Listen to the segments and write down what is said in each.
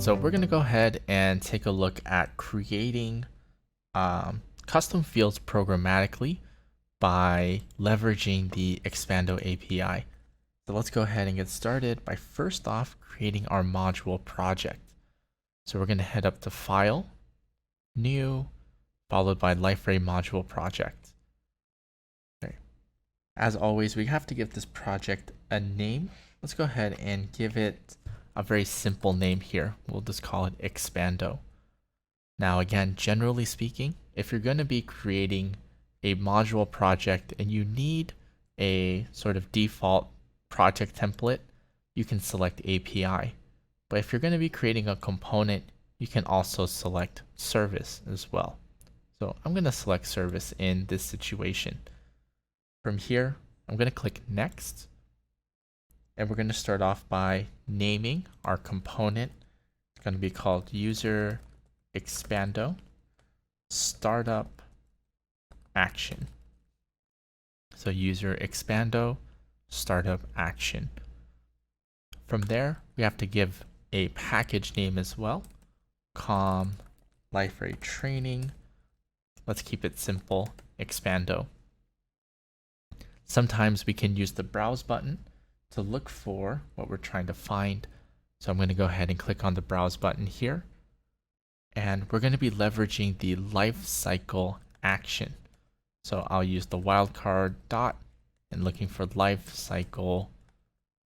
So we're going to go ahead and take a look at creating custom fields programmatically by leveraging the Expando API. So let's go ahead and get started by first off creating our module project. So we're going to head up to File, New, followed by Liferay Module Project. Okay. As always, we have to give this project a name. Let's go ahead and give it a very simple name here. We'll just call it Expando. Now again, generally speaking, if you're going to be creating a module project and you need a sort of default project template, you can select API. But if you're going to be creating a component, you can also select service as well. So I'm going to select service in this situation. From here, I'm going to click Next. And we're going to start off by naming our component. It's going to be called User Expando Startup Action. So User Expando Startup Action. From there, we have to give a package name as well. Com Liferay Training. Let's keep it simple. Expando. Sometimes we can use the Browse button to look for what we're trying to find. So I'm going to go ahead and click on the Browse button here. And we're going to be leveraging the life cycle action. So I'll use the wildcard dot and looking for life cycle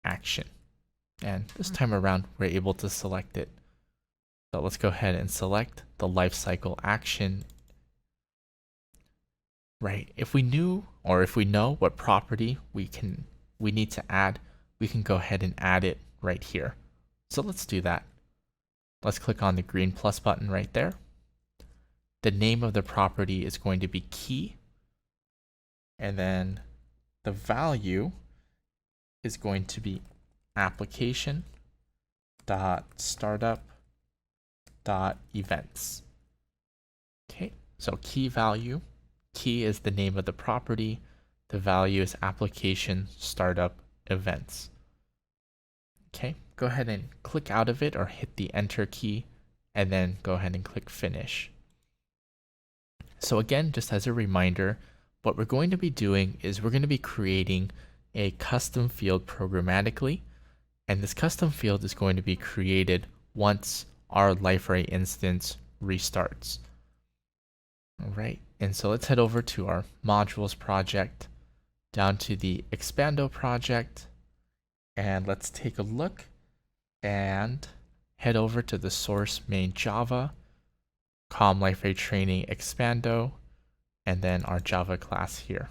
action. And this time around, we're able to select it. So let's go ahead and select the life cycle action. Right. If we knew, or if we know what property we need to add, we can go ahead and add it right here. So let's do that. Let's click on the green plus button right there. The name of the property is going to be key. And then the value is going to be application.startup.events. Okay, so key value. Key is the name of the property. The value is application startup events. Okay, go ahead and click out of it or hit the enter key and then go ahead and click finish. So again, just as a reminder, what we're going to be doing is we're going to be creating a custom field programmatically, and this custom field is going to be created once our Liferay instance restarts. All right, and so let's head over to our modules project, down to the Expando project, and let's take a look and head over to the source main Java, com Liferay training Expando, and then our Java class here.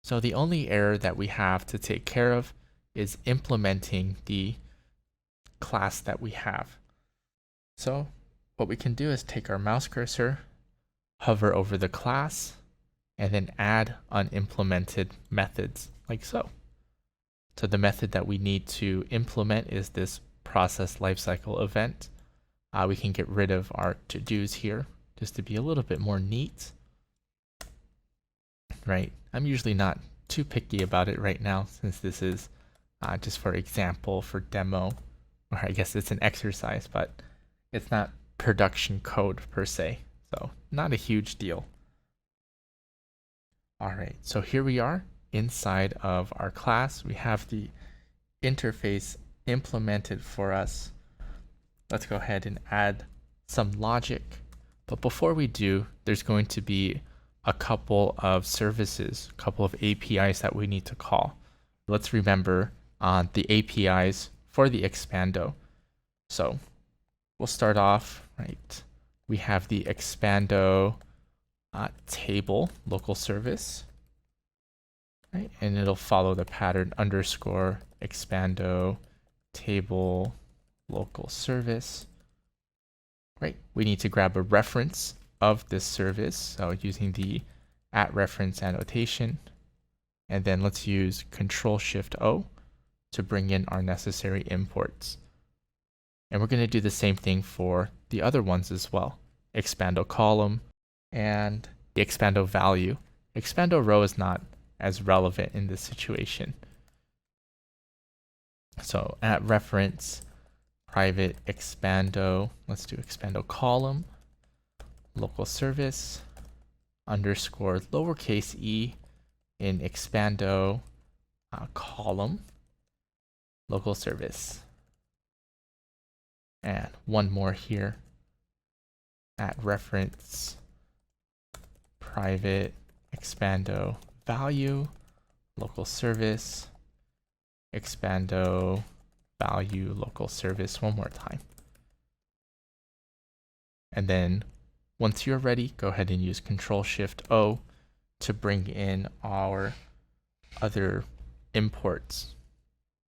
So the only error that we have to take care of is implementing the class that we have. So what we can do is take our mouse cursor, hover over the class, and then add unimplemented methods like so. So the method that we need to implement is this process lifecycle event. We can get rid of our to-dos here just to be a little bit more neat. Right, I'm usually not too picky about it right now since this is just for example, for demo, or I guess it's an exercise, but it's not production code per se. So not a huge deal. All right, so here we are inside of our class. We have the interface implemented for us. Let's go ahead and add some logic. But before we do, there's going to be a couple of services, a couple of APIs that we need to call. Let's remember the APIs for the Expando. So we'll start off, right? We have the Expando table local service, right? And it'll follow the pattern underscore Expando table local service, right? We need to grab a reference of this service, so using the @reference annotation, and then let's use Control-Shift-O to bring in our necessary imports. And we're going to do the same thing for the other ones as well. Expando column and the Expando value. Expando row is not as relevant in this situation. So @reference private expando, let's do expando column, local service, underscore lowercase e in expando column, local service. And one more here at reference private expando value, local service, expando value, local service one more time. And then once you're ready, go ahead and use Control-Shift-O to bring in our other imports.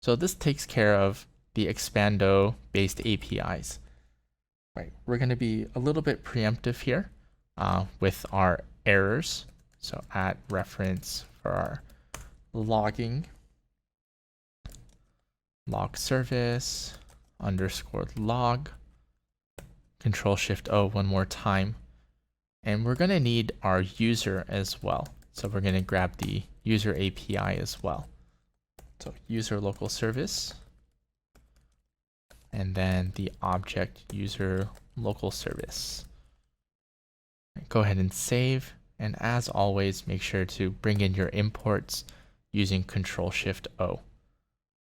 So this takes care of the Expando based APIs. Right, we're going to be a little bit preemptive here with our errors. So at reference for our logging, log service underscore log, Control-Shift-O one more time. And we're going to need our user as well. So we're going to grab the user API as well. So user local service, and then the object user local service. Go ahead and save. And as always, make sure to bring in your imports using Control-Shift-O.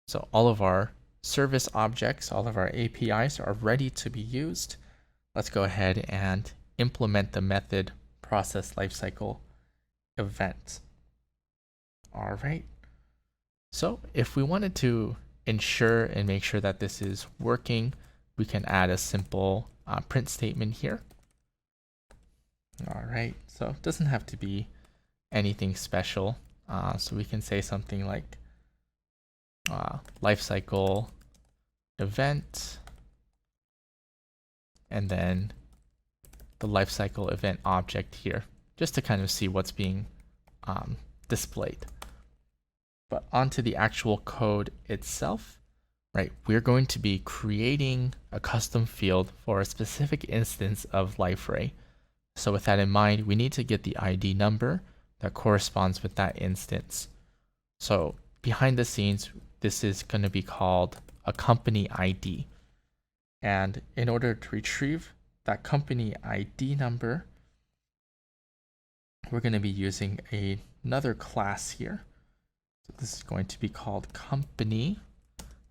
So all of our service objects, all of our APIs are ready to be used. Let's go ahead and implement the method process lifecycle event. All right. So if we wanted to ensure and make sure that this is working, we can add a simple print statement here. All right. So it doesn't have to be anything special. So we can say something like lifecycle event, and then the lifecycle event object here, just to kind of see what's being displayed. But onto the actual code itself, right? We're going to be creating a custom field for a specific instance of Liferay. So with that in mind, we need to get the ID number that corresponds with that instance. So behind the scenes, this is going to be called a company ID. And in order to retrieve that company ID number, we're going to be using another class here. So this is going to be called company.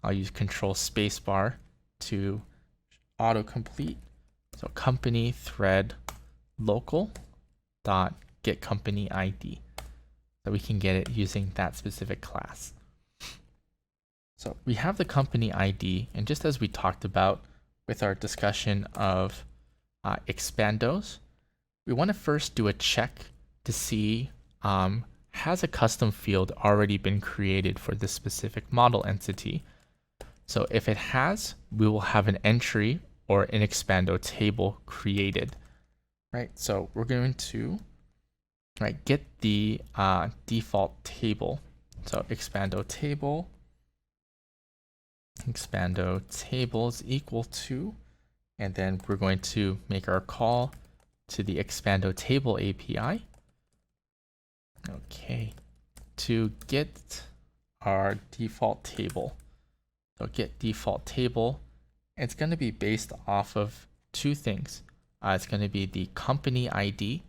I'll use Control Spacebar to autocomplete. So company thread local dot get company ID. So we can get it using that specific class. So we have the company ID, and just as we talked about with our discussion of expandos, we want to first do a check to see has a custom field already been created for this specific model entity. So if it has, we will have an entry or an expando table created, right? So we're going to get the default table. So expando table is equal to, and then we're going to make our call to the expando table API. Okay, to get our default table. So get default table, it's going to be based off of two things. It's going to be the company ID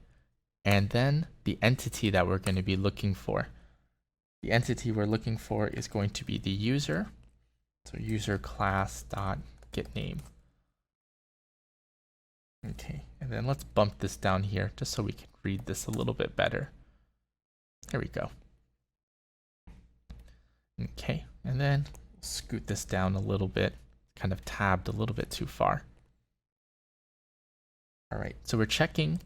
and then the entity that we're going to be looking for. The entity we're looking for is going to be the user. So user class dot get name. Okay, and then let's bump this down here just so we can read this a little bit better. There we go. Okay, and then scoot this down a little bit, kind of tabbed a little bit too far. All right, so we're checking,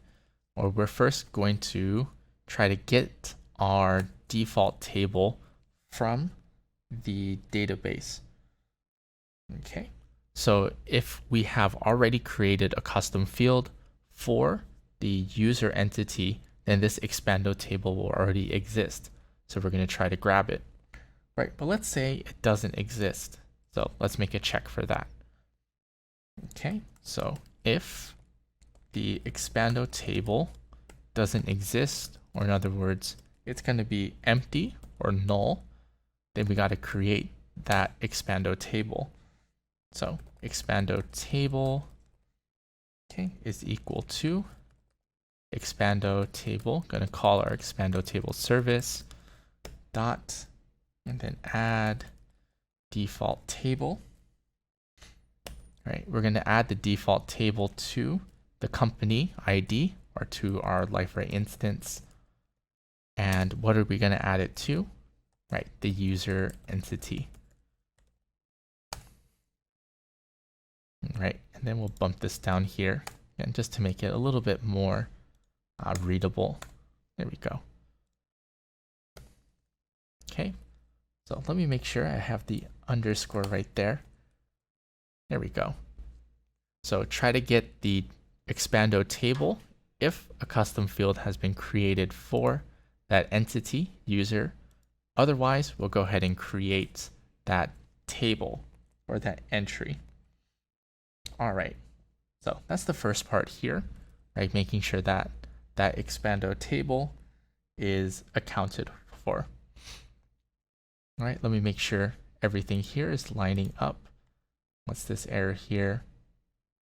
or we're first going to try to get our default table from the database. Okay, so if we have already created a custom field for the user entity, then this expando table will already exist. So we're going to try to grab it. Right, but let's say it doesn't exist. So let's make a check for that. Okay, so if the expando table doesn't exist, or in other words, it's going to be empty or null, then we got to create that expando table. So expando table, okay, is equal to expando table. Going to call our expando table service dot, and then add default table. All right, we're going to add the default table to the company ID or to our Liferay instance. And what are we going to add it to? Right, the user entity. Right, and then we'll bump this down here, and just to make it a little bit more readable. There we go. Okay, so let me make sure I have the underscore right there. There we go. So try to get the expando table if a custom field has been created for that entity user. Otherwise, we'll go ahead and create that table or that entry. All right, so that's the first part here, right? Making sure that that expando table is accounted for. All right, let me make sure everything here is lining up. What's this error here?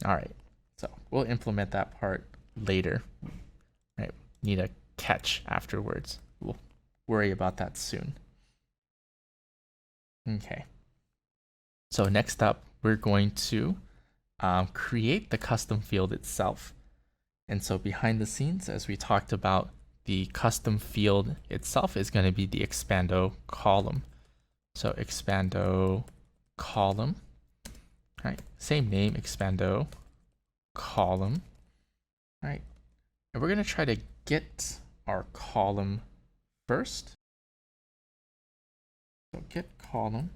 All right, so we'll implement that part later. All right, need a catch afterwards. We'll worry about that soon. Okay, so next up, we're going to create the custom field itself. And so behind the scenes, as we talked about, the custom field itself is going to be the expando column. So expando column, right? Same name, expando column, right? And we're going to try to get our column first. So get column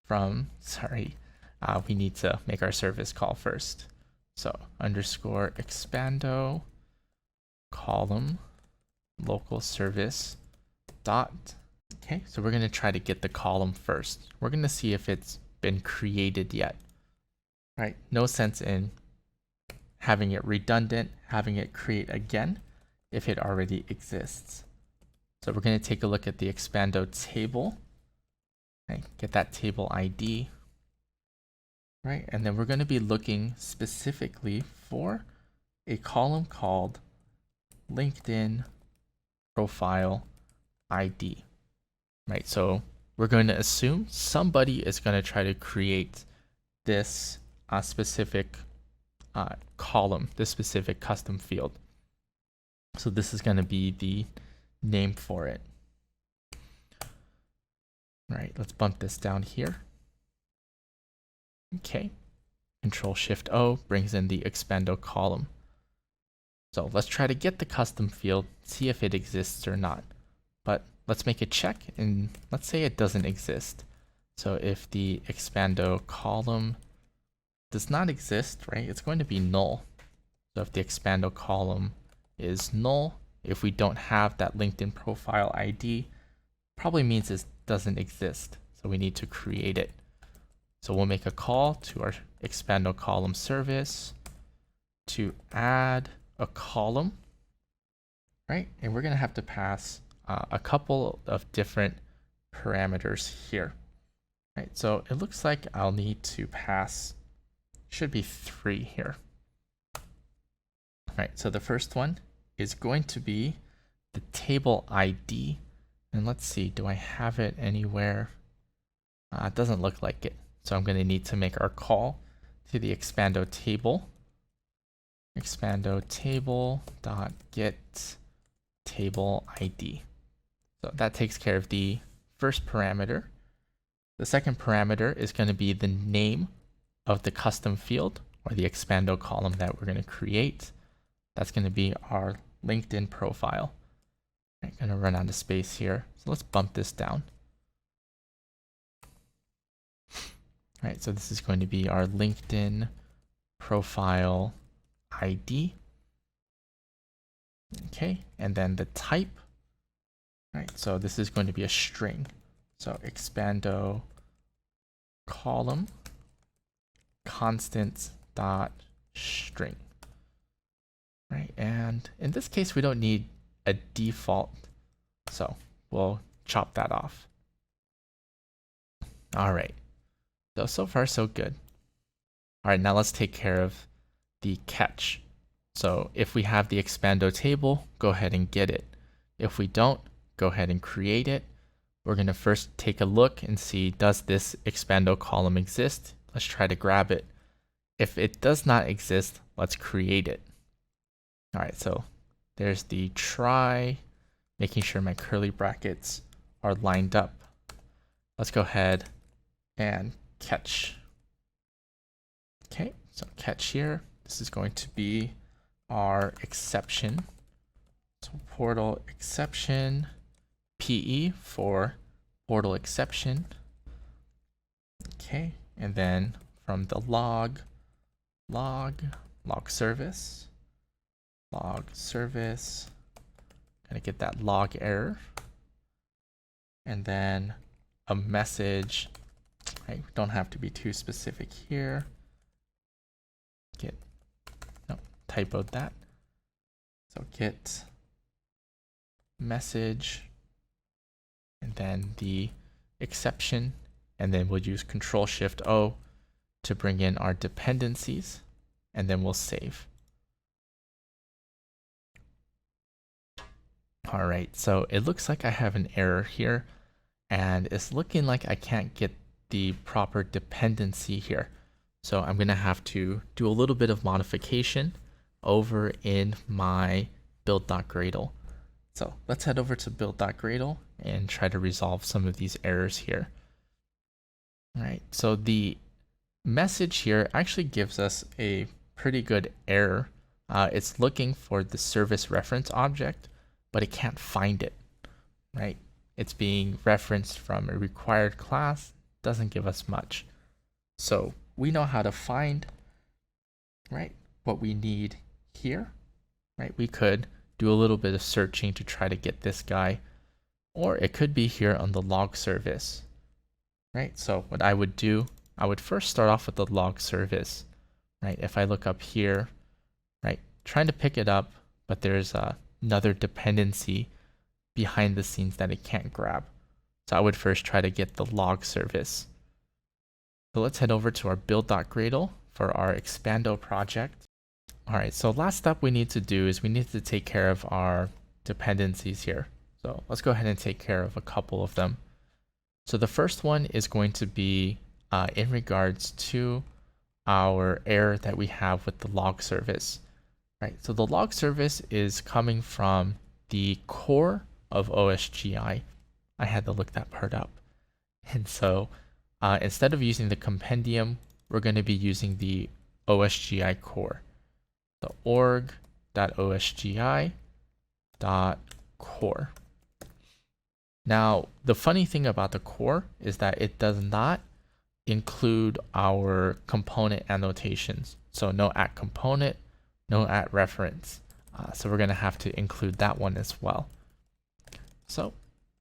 from, we need to make our service call first. So underscore expando column local service dot. Okay, so we're going to try to get the column first. We're going to see if it's been created yet. Right? No sense in having it redundant, having it create again if it already exists. So we're going to take a look at the expando table. Right? Get that table ID. Right? And then we're going to be looking specifically for a column called LinkedIn profile ID. Right? So we're going to assume somebody is going to try to create this specific column, this specific custom field. So this is going to be the name for it. All right, let's bump this down here. Okay, Control-Shift-O brings in the expando column. So let's try to get the custom field, see if it exists or not. But let's make a check, and let's say it doesn't exist. So if the expando column does not exist, right, it's going to be null. So if the expando column is null, if we don't have that LinkedIn profile ID, probably means it doesn't exist. So we need to create it. So we'll make a call to our expando column service to add a column, right? And we're going to have to pass a couple of different parameters here, right? So it looks like I'll need to pass, should be 3 here. All right, so the first one is going to be the table ID. And let's see, do I have it anywhere? It doesn't look like it. So I'm going to need to make our call to the expando table. Expando table dot get table ID. So that takes care of the first parameter. The second parameter is going to be the name of the custom field or the expando column that we're going to create. That's going to be our LinkedIn profile. I'm going to run out of space here. So let's bump this down. All right, so this is going to be our LinkedIn profile ID. Okay, and then the type. All right, so this is going to be a string. So expando column constant dot string. Right, and in this case, we don't need a default, so we'll chop that off. All right. So far, so good. All right, now let's take care of the catch. So if we have the Expando table, go ahead and get it. If we don't, go ahead and create it. We're going to first take a look and see, does this Expando column exist? Let's try to grab it. If it does not exist, let's create it. All right, so there's the try, making sure my curly brackets are lined up. Let's go ahead and catch. Okay, so catch here. This is going to be our exception. So portal exception, PE for portal exception. Okay, and then from the log service, gonna get that log error, and then a message. Right, we don't have to be too specific here. Typoed that. So get message, and then the exception, and then we'll use Control-Shift-O to bring in our dependencies, and then we'll save. All right, so it looks like I have an error here, and it's looking like I can't get the proper dependency here. So I'm gonna have to do a little bit of modification over in my build.gradle. So let's head over to build.gradle and try to resolve some of these errors here. All right, so the message here actually gives us a pretty good error. It's looking for the service reference object, but it can't find it, right? It's being referenced from a required class, doesn't give us much. So we know how to find, right, what we need here, right? We could do a little bit of searching to try to get this guy, or it could be here on the log service, right? So what I would do, I would first start off with the log service, right? If I look up here, right, trying to pick it up, but there's another dependency behind the scenes that it can't grab. So I would first try to get the log service. So let's head over to our build.gradle for our Expando project. All right, so last step we need to do is we need to take care of our dependencies here. So let's go ahead and take care of a couple of them. So the first one is going to be in regards to our error that we have with the log service, right? So the log service is coming from the core of OSGI. I had to look that part up. And so instead of using the compendium, we're going to be using the OSGI core. So org.osgi.core. Now, the funny thing about the core is that it does not include our component annotations. So no at component, no at reference. So we're going to have to include that one as well. So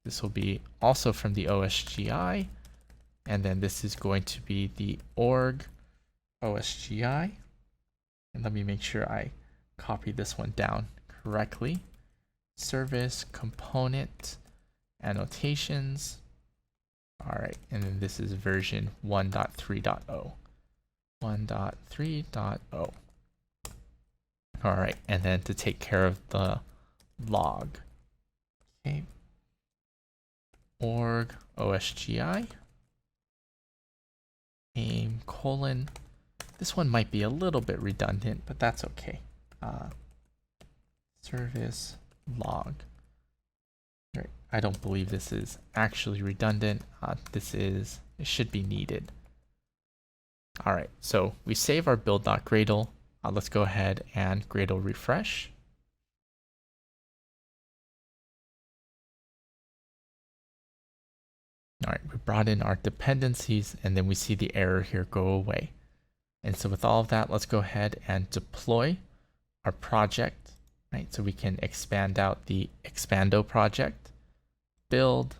this will be also from the OSGI. And then this is going to be the org OSGI. And let me make sure I copy this one down correctly. Service component annotations. All right, and then this is version 1.3.0. 1.3.0. All right, and then to take care of the log. Okay. Org OSGI. Aim colon. This one might be a little bit redundant, but that's okay. Service log. Right. I don't believe this is actually redundant. It should be needed. All right, so we save our build.gradle. Let's go ahead and Gradle refresh. All right, we brought in our dependencies, and then we see the error here go away. And so with all of that, let's go ahead and deploy our project, right? So we can expand out the Expando project, build,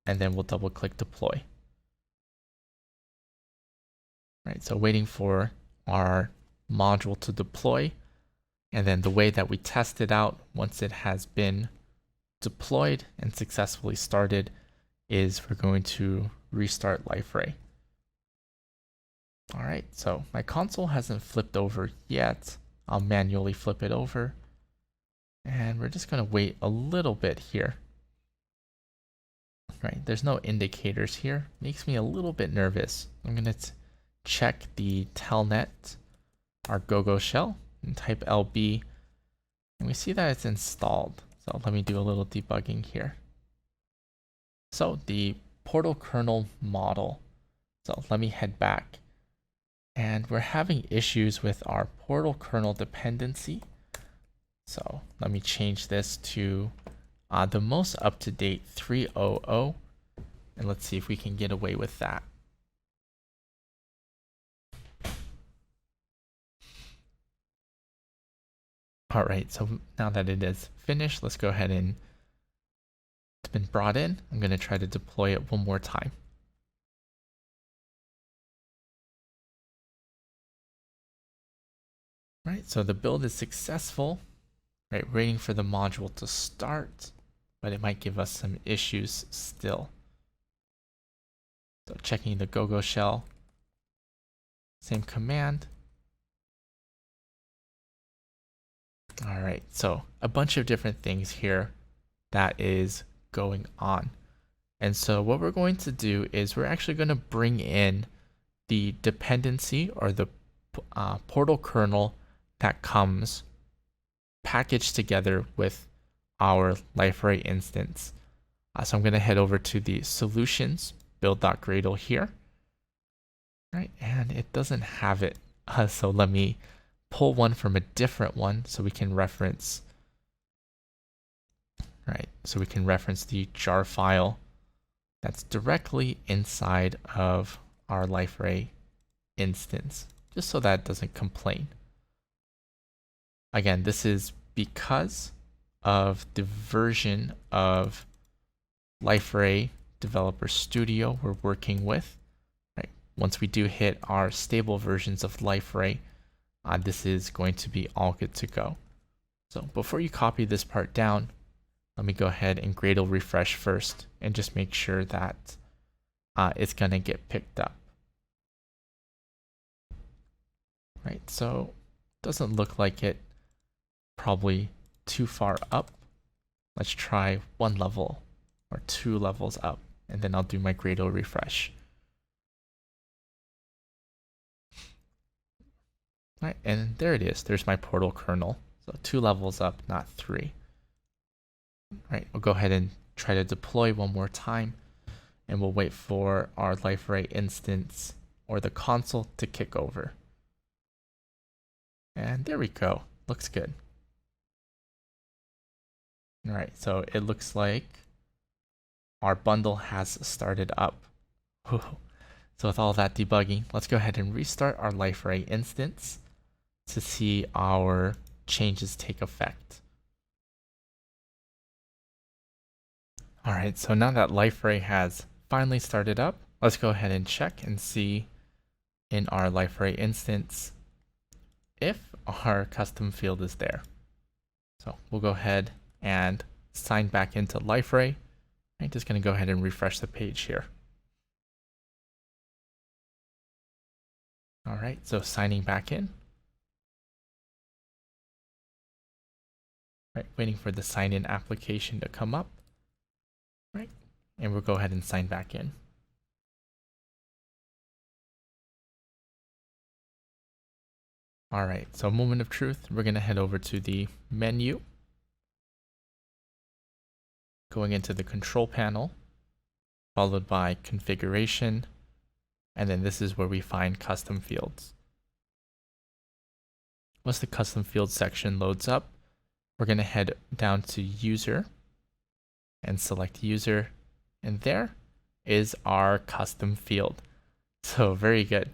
and then we'll double click deploy. Right, so waiting for our module to deploy, and then the way that we test it out once it has been deployed and successfully started is we're going to restart Liferay. All right, so my console hasn't flipped over yet. I'll manually flip it over. And we're just going to wait a little bit here. Right, there's no indicators here. Makes me a little bit nervous. I'm going to check the telnet, our GoGo shell, and type LB. And we see that it's installed. So let me do a little debugging here. So the portal kernel model. So let me head back. And we're having issues with our portal kernel dependency. So let me change this to the most up-to-date 3.0.0. And let's see if we can get away with that. All right, so now that it is finished, let's go ahead and it's been brought in. I'm going to try to deploy it one more time. Right, so the build is successful. Right, waiting for the module to start, but it might give us some issues still. So checking the GoGo shell, same command. All right, so a bunch of different things here that is going on. And so what we're going to do is we're actually going to bring in the dependency or the portal kernel that comes packaged together with our Liferay instance. So I'm going to head over to the solutions build.gradle here. Right, and it doesn't have it. So let me pull one from a different one so we can reference. Right, so we can reference the jar file that's directly inside of our Liferay instance, just so that it doesn't complain. Again, this is because of the version of Liferay Developer Studio we're working with. Right, once we do hit our stable versions of Liferay, this is going to be all good to go. So before you copy this part down, let me go ahead and Gradle refresh first and just make sure that it's going to get picked up. Right, so doesn't look like it probably too far up. Let's try one level or 2 levels up, and then I'll do my Gradle refresh. Right, and there it is. There's my portal kernel. So 2 levels up, not 3. Right, we'll go ahead and try to deploy one more time, and we'll wait for our Liferay instance or the console to kick over. And there we go. Looks good. All right, so it looks like our bundle has started up. So with all that debugging, let's go ahead and restart our Liferay instance to see our changes take effect. All right, so now that Liferay has finally started up, let's go ahead and check and see in our Liferay instance if our custom field is there. So we'll go ahead and sign back into Liferay. I'm just going to go ahead and refresh the page here. All right, so signing back in. Right, waiting for the sign in application to come up. Right, and we'll go ahead and sign back in. All right, so moment of truth, we're going to head over to the menu. Going into the control panel, followed by configuration, and then this is where we find custom fields. Once the custom field section loads up, we're going to head down to user and select user, and there is our custom field. So very good.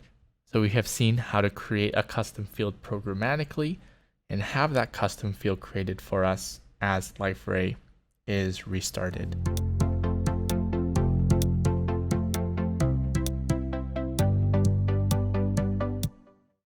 So we have seen how to create a custom field programmatically and have that custom field created for us as Liferay is restarted.